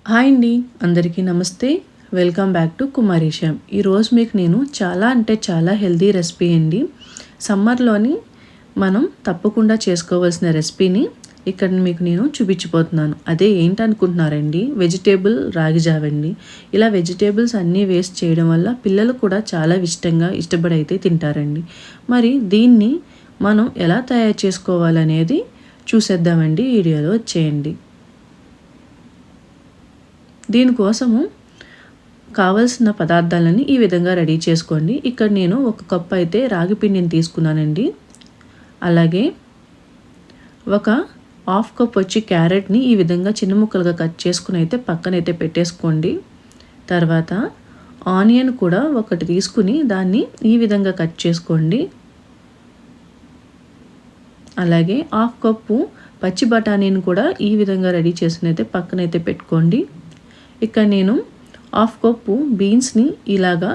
Hi అండి, అందరికీ నమస్తే. వెల్కమ్ బ్యాక్ టు కుమారీశం. ఈరోజు మీకు నేను చాలా హెల్తీ రెసిపీ అండి. సమ్మర్లోని మనం తప్పకుండా చేసుకోవాల్సిన రెసిపీని ఇక్కడ మీకు నేను చూపించిపోతున్నాను. అదే ఏంటనుకుంటున్నారండి, వెజిటేబుల్ రాగి జావ అండి. ఇలా వెజిటేబుల్స్ అన్నీ వేస్ట్ చేయడం వల్ల పిల్లలు కూడా చాలా ఇష్టపడి అయితే తింటారండి. మరి దీన్ని మనం ఎలా తయారు చేసుకోవాలనేది చూసేద్దామండి. వీడియోలో వచ్చేయండి. దీనికోసము కావలసిన పదార్థాలని ఈ విధంగా రెడీ చేసుకోండి. ఇక్కడ నేను 1 కప్ అయితే రాగి పిండిని తీసుకున్నానండి. అలాగే 1/2 కప్ వచ్చి క్యారెట్ని ఈ విధంగా చిన్న ముక్కలుగా కట్ చేసుకుని అయితే పక్కనైతే పెట్టేసుకోండి. తర్వాత ఆనియన్ కూడా 1 తీసుకుని దాన్ని ఈ విధంగా కట్ చేసుకోండి. అలాగే 1/2 కప్పు పచ్చి బఠానీని కూడా ఈ విధంగా రెడీ చేసుకుని అయితే పక్కనైతే పెట్టుకోండి. ఇక్కడ నేను 1/2 కప్పు బీన్స్ని ఇలాగా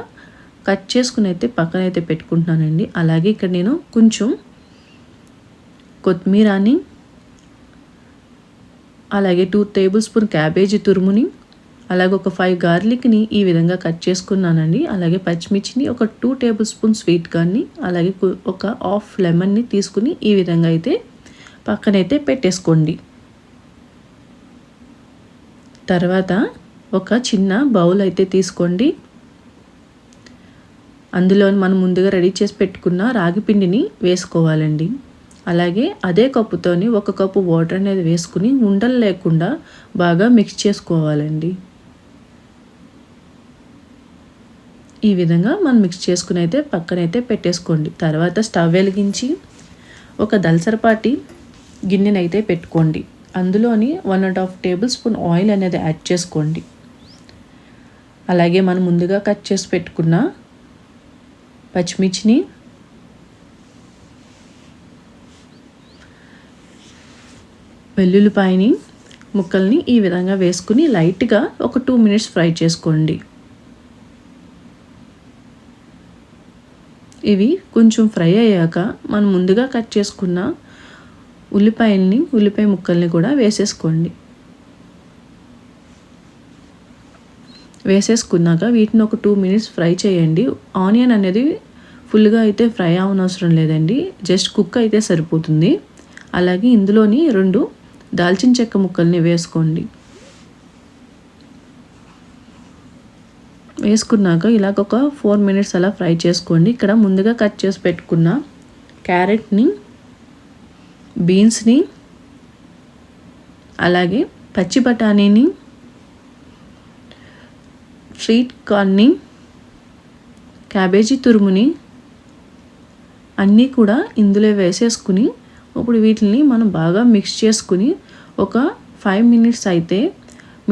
కట్ చేసుకుని అయితే పక్కనైతే పెట్టుకుంటున్నానండి. అలాగే ఇక్కడ నేను కొంచెం కొత్తిమీరని, అలాగే 2 టేబుల్ స్పూన్ క్యాబేజీ తురుముని, అలాగే 5 గార్లిక్ని ఈ విధంగా కట్ చేసుకున్నానండి. అలాగే పచ్చిమిర్చిని 2 టేబుల్ స్పూన్ స్వీట్ కార్న్ని, అలాగే 1/2 లెమన్ని తీసుకుని ఈ విధంగా అయితే పక్కనైతే పెట్టేసుకోండి. తర్వాత ఒక చిన్న బౌల్ అయితే తీసుకోండి. అందులో మనం ముందుగా రెడీ చేసి పెట్టుకున్న రాగి పిండిని వేసుకోవాలండి. అలాగే అదే కప్పుతోని 1 కప్పు వాటర్ అనేది వేసుకుని ఉండలు లేకుండా బాగా మిక్స్ చేసుకోవాలండి. ఈ విధంగా మనం మిక్స్ చేసుకుని అయితే పక్కనైతే పెట్టేసుకోండి. తర్వాత స్టవ్ వెలిగించి ఒక దలసరపాటి గిన్నెనైతే పెట్టుకోండి. అందులోని 1.5 టేబుల్ స్పూన్ ఆయిల్ అనేది యాడ్ చేసుకోండి. అలాగే మనం ముందుగా కట్ చేసి పెట్టుకున్న పచ్చిమిర్చిని, వెల్లుల్లిపాయని ముక్కల్ని ఈ విధంగా వేసుకుని లైట్గా ఒక 2 మినిట్స్ ఫ్రై చేసుకోండి. ఇవి కొంచెం ఫ్రై అయ్యాక మనం ముందుగా కట్ చేసుకున్న ఉల్లిపాయ ముక్కల్ని కూడా వేసేసుకోండి. వేసేసుకున్నాక వీటిని ఒక 2 మినిట్స్ ఫ్రై చేయండి. ఆనియన్ అనేది ఫుల్గా అయితే ఫ్రై అవనవసరం లేదండి, జస్ట్ కుక్ అయితే సరిపోతుంది. అలాగే ఇందులోని 2 దాల్చిన చెక్క ముక్కల్ని వేసుకోండి. వేసుకున్నాక ఇలాగ ఒక 4 మినిట్స్ అలా ఫ్రై చేసుకోండి. ఇక్కడ ముందుగా కట్ చేసి పెట్టుకున్న క్యారెట్ని, బీన్స్ని, అలాగే పచ్చి బఠానీని, స్వీట్ కార్న్ని, క్యాబేజీ తురుముని అన్నీ కూడా ఇందులో వేసేసుకుని ఇప్పుడు వీటిని మనం బాగా మిక్స్ చేసుకుని ఒక 5 మినిట్స్ అయితే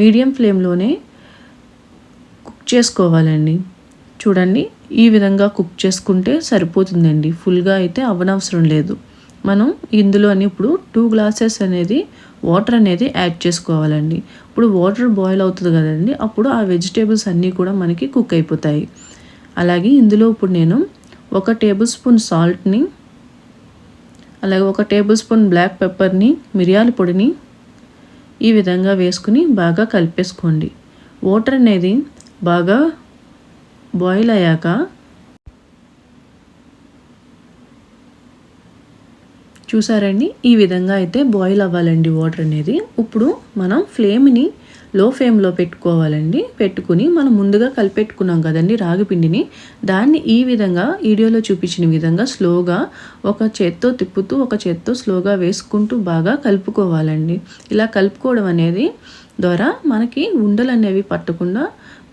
మీడియం ఫ్లేమ్లోనే కుక్ చేసుకోవాలండి. చూడండి, ఈ విధంగా కుక్ చేసుకుంటే సరిపోతుందండి, ఫుల్గా అయితే అవ్వనవసరం లేదు. మనం ఇందులోని ఇప్పుడు 2 గ్లాసెస్ అనేది వాటర్ అనేది యాడ్ చేసుకోవాలండి. ఇప్పుడు వాటర్ బాయిల్ అవుతుంది కదండి, అప్పుడు ఆ వెజిటేబుల్స్ అన్నీ కూడా మనకి కుక్ అయిపోతాయి. అలాగే ఇందులో ఇప్పుడు నేను 1 టేబుల్ స్పూన్ సాల్ట్ని, అలాగే 1 టేబుల్ స్పూన్ బ్లాక్ పెప్పర్ని, మిరియాల పొడిని ఈ విధంగా వేసుకుని బాగా కలిపేసుకోండి. వాటర్ అనేది బాగా బాయిల్ అయ్యాక చూసారండి, ఈ విధంగా అయితే బాయిల్ అవ్వాలండి వాటర్ అనేది. ఇప్పుడు మనం ఫ్లేమ్ని లో ఫ్లేమ్లో పెట్టుకోవాలండి. పెట్టుకుని మనం ముందుగా కలిపెట్టుకున్నాం కదండి రాగి పిండిని, దాన్ని ఈ విధంగా వీడియోలో చూపించిన విధంగా స్లోగా ఒక చేత్తో తిప్పుతూ ఒక చేత్తో స్లోగా వేసుకుంటూ బాగా కలుపుకోవాలండి. ఇలా కలుపుకోవడం అనేది ద్వారా మనకి ఉండలు అనేవి పట్టకుండా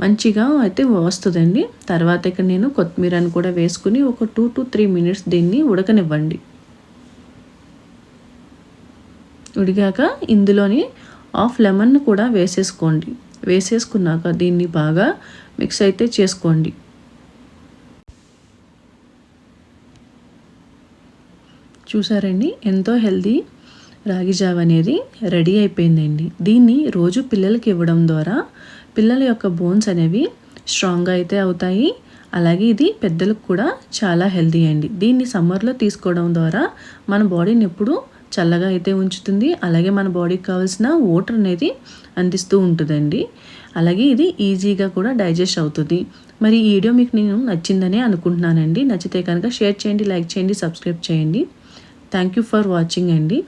మంచిగా అయితే వస్తుందండి. తర్వాత ఇక్కడ నేను కొత్తిమీరని కూడా వేసుకుని ఒక 2 to 3 మినిట్స్ దీన్ని ఉడకనివ్వండి. ఉడికాక ఇందులోని 1/2 లెమన్ కూడా వేసేసుకోండి. వేసేసుకున్నాక దీన్ని బాగా మిక్స్ అయితే చేసుకోండి. చూసారండి, ఎంతో హెల్తీ రాగి జావ అనేది రెడీ అయిపోయిందండి. దీన్ని రోజు పిల్లలకి ఇవ్వడం ద్వారా పిల్లల యొక్క బోన్స్ అనేవి స్ట్రాంగ్గా అయితే అవుతాయి. అలాగే ఇది పెద్దలకు కూడా చాలా హెల్తీ అండి. దీన్ని సమ్మర్లో తీసుకోవడం ద్వారా మన బాడీని ఎప్పుడు చల్లగా అయితే ఉంచుతుంది. అలాగే మన బాడీకి కావాల్సిన వాటర్ అనేది అందిస్తూ ఉంటుందండి. అలాగే ఇది ఈజీగా కూడా డైజెస్ట్ అవుతుంది. మరి ఈ వీడియో మీకు నేను నచ్చిందనే అనుకుంటున్నానండి. నచ్చితే కనుక షేర్ చేయండి, లైక్ చేయండి, సబ్స్క్రైబ్ చేయండి. థ్యాంక్ యూ ఫర్ వాచింగ్ అండి.